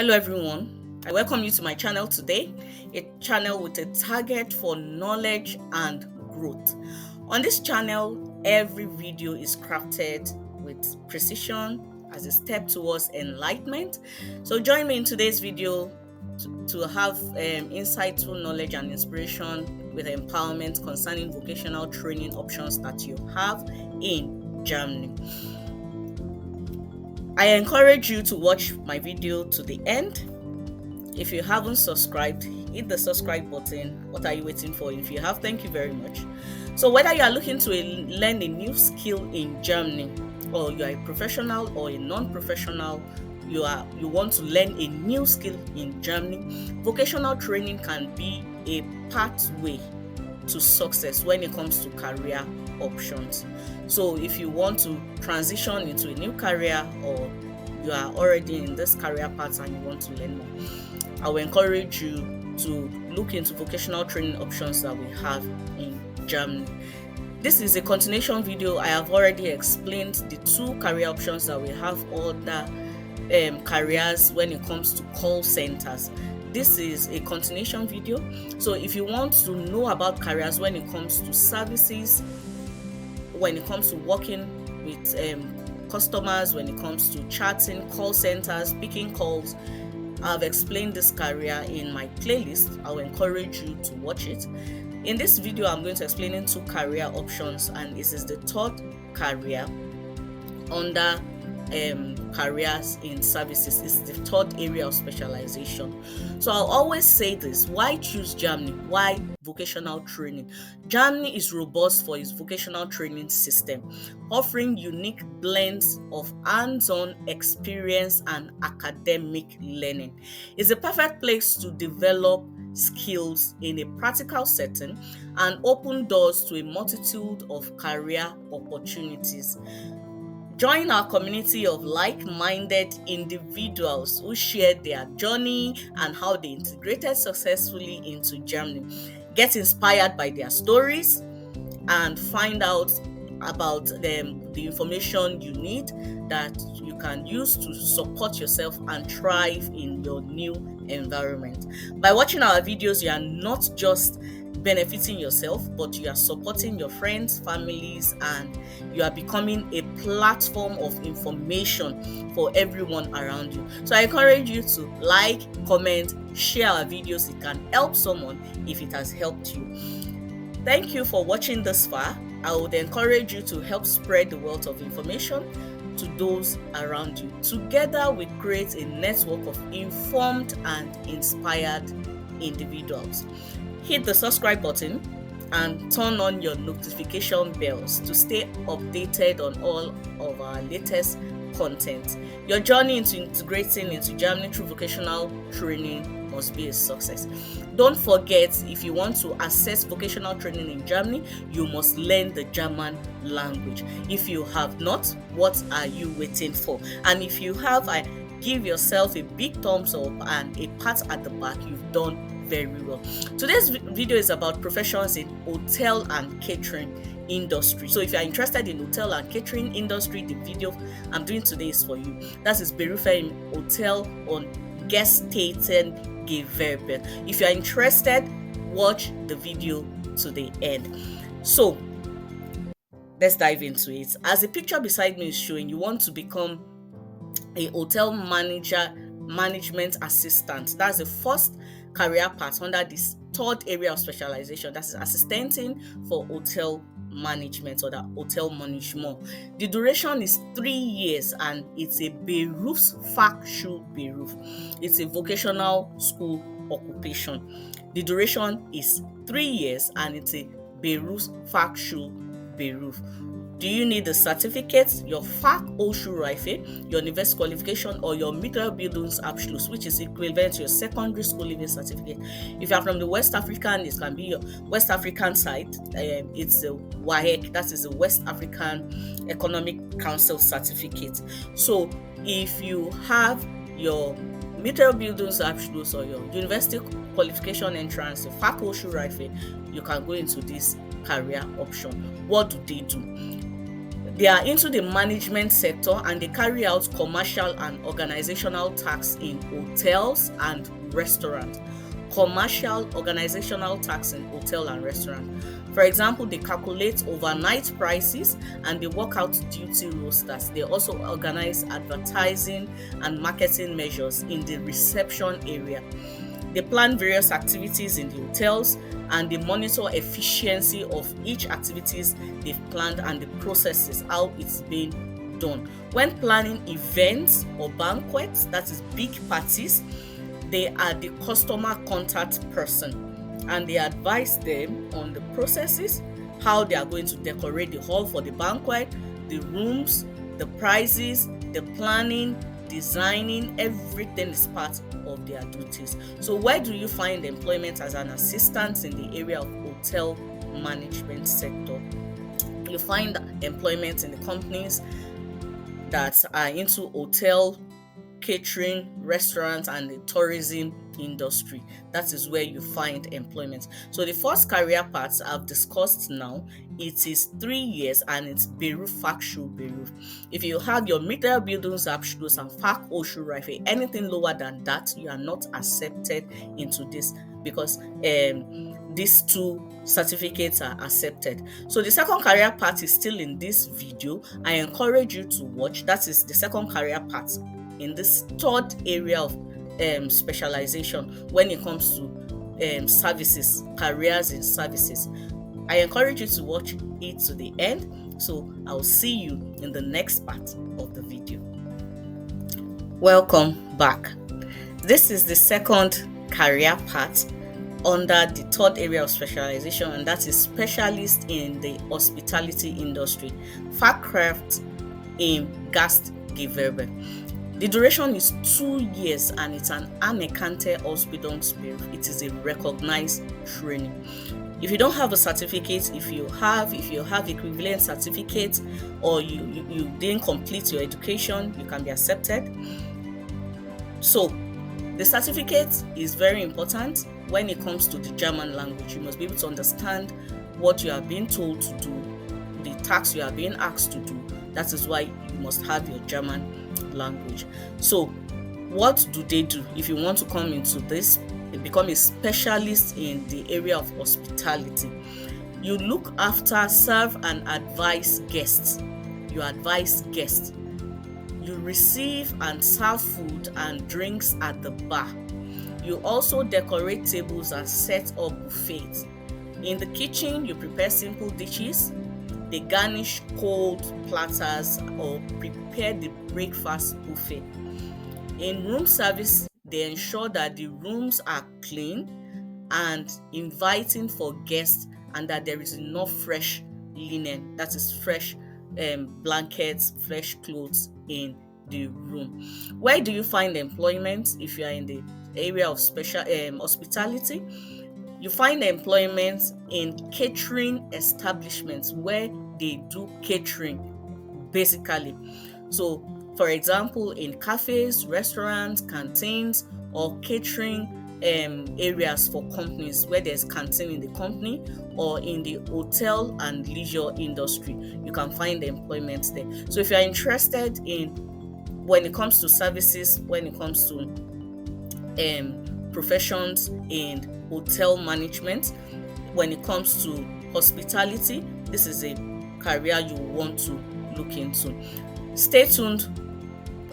Hello everyone, I welcome you to my channel today, a channel with a target for knowledge and growth. On this channel, every video is crafted with precision as a step towards enlightenment. So join me in today's video to have insightful knowledge and inspiration with empowerment concerning vocational training options that you have in Germany. I encourage you to watch my video to the end. If you haven't subscribed, hit the subscribe button. What are you waiting for? If you have, thank you very much. So whether you are looking to learn a new skill in Germany, or you are a professional or a non-professional, you want to learn a new skill in Germany, vocational training can be a pathway to success when it comes to career options. So if you want to transition into a new career, or you are already in this career path and you want to learn more, I will encourage you to look into vocational training options that we have in Germany. This is a continuation video. I have already explained the two career options that we have, other careers when it comes to call centers. This is a continuation video. So if you want to know about careers when it comes to services, when it comes to working with customers, when it comes to chatting, call centers, picking calls, I've explained this career in my playlist. I will encourage you to watch it. In this video, I'm going to explain two career options, and this is the third career under careers in services. Is the third area of specialization. So I'll always say this: why choose Germany? Why vocational training? Germany is robust for its vocational training system, offering unique blends of hands-on experience and academic learning. It's a perfect place to develop skills in a practical setting and open doors to a multitude of career opportunities. Join our community of like-minded individuals who share their journey and how they integrated successfully into Germany. Get inspired by their stories and find out about the information you need that you can use to support yourself and thrive in your new environment. By watching our videos, you are not just benefiting yourself, but you are supporting your friends, families, and you are becoming a platform of information for everyone around you. So I encourage you to like, comment, share our videos. It can help someone if it has helped you. Thank you for watching this far. I would encourage you to help spread the wealth of information to those around you. Together we create a network of informed and inspired individuals. Hit the subscribe button and turn on your notification bells to stay updated on all of our latest content. Your journey into integrating into Germany through vocational training must be a success. Don't forget, if you want to access vocational training in Germany, you must learn the German language. If you have not, what are you waiting for? And if you have, I give yourself a big thumbs up and a pat at the back. You've done very well. Today's video is about professions in hotel and catering industry. So if you are interested in hotel and catering industry, the video I'm doing today is for you. That is Berufe im Hotel und Gaststättengewerbe. If you are interested, watch the video to the end. So let's dive into it. As the picture beside me is showing, you want to become a hotel management assistant. That's the first career path under this third area of specialization. That is assistanting for hotel management, or the hotel management. The duration is 3 years and it's a Berufsfachschulberuf. It's a vocational school occupation. The duration is 3 years and it's a Berufsfachschulberuf. Do you need a certificate, your Fachhochschulreife, your university qualification, or your Mittelbildungsabschluss, which is equivalent to your secondary school leaving certificate? If you are from the West African, it can be your West African side. It's the WAEC, that is the West African Economic Council certificate. So if you have your Mittelbildungsabschluss or your university qualification entrance, the Fachhochschulreife, you can go into this career option. What do they do? They are into the management sector and they carry out commercial and organizational tax in hotels and restaurants. Commercial organizational tax in hotel and restaurant. For example, they calculate overnight prices and they work out duty rosters. They also organize advertising and marketing measures in the reception area. They plan various activities in the hotels and they monitor efficiency of each activities they've planned and the processes, how it's being done. When planning events or banquets, that is big parties, they are the customer contact person and they advise them on the processes, how they are going to decorate the hall for the banquet, the rooms, the prices, the planning, designing. Everything is part of their duties. So where do you find employment as an assistant in the area of hotel management sector? You find employment in the companies that are into hotel, catering, restaurants, and the tourism industry. That is where you find employment. So the first career path I've discussed now, it is 3 years and it's Beruf Fachschulberuf. If you have your Mittelbildungsabschluss and Fachhochschulreife, anything lower than that, you are not accepted into this because these two certificates are accepted. So the second career path is still in this video. I encourage you to watch. That is the second career path in this third area of specialization when it comes to services, careers in services. I encourage you to watch it to the end. So I'll see you in the next part of the video. Welcome back. This is the second career path under the third area of specialization, and that is specialist in the hospitality industry, Fachkraft im Gastgewerbe. The duration is 2 years and it's an anerkannte Ausbildungsberuf. It is a recognized training. If you don't have a certificate, if you have equivalent certificate, or you didn't complete your education, you can be accepted. So the certificate is very important when it comes to the German language. You must be able to understand what you are being told to do, the tasks you are being asked to do. That is why you must have your German language. So what do they do if you want to come into this, become a specialist in the area of hospitality? You look after, serve and advise guests. You advise guests. You receive and serve food and drinks at the bar. You also decorate tables and set up buffets. In the kitchen, you prepare simple dishes. They garnish cold platters or prepare the breakfast buffet. In room service, they ensure that the rooms are clean and inviting for guests and that there is enough fresh linen, that is fresh blankets, fresh clothes in the room. Where do you find employment if you are in the area of special hospitality? You find employment in catering establishments where they do catering, basically. So, for example, in cafes, restaurants, canteens, or catering areas for companies where there's canteen in the company, or in the hotel and leisure industry, you can find employment there. So, if you're interested in when it comes to services, when it comes to professions in hotel management, when it comes to hospitality, this is a career you want to look into. Stay tuned.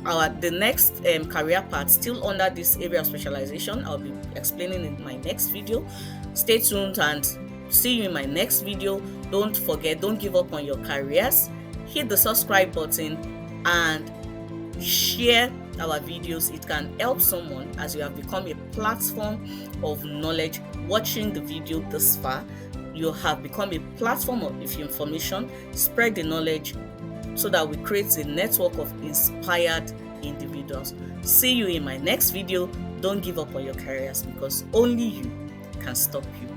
The next career path still under this area of specialization, I'll be explaining in my next video. Stay tuned and see you in my next video. Don't forget, don't give up on your careers. Hit the subscribe button and share our videos. It can help someone as you have become a platform of knowledge. Watching the video this far, you have become a platform of information. Spread the knowledge so that we create a network of inspired individuals. See you in my next video. Don't give up on your careers because only you can stop you.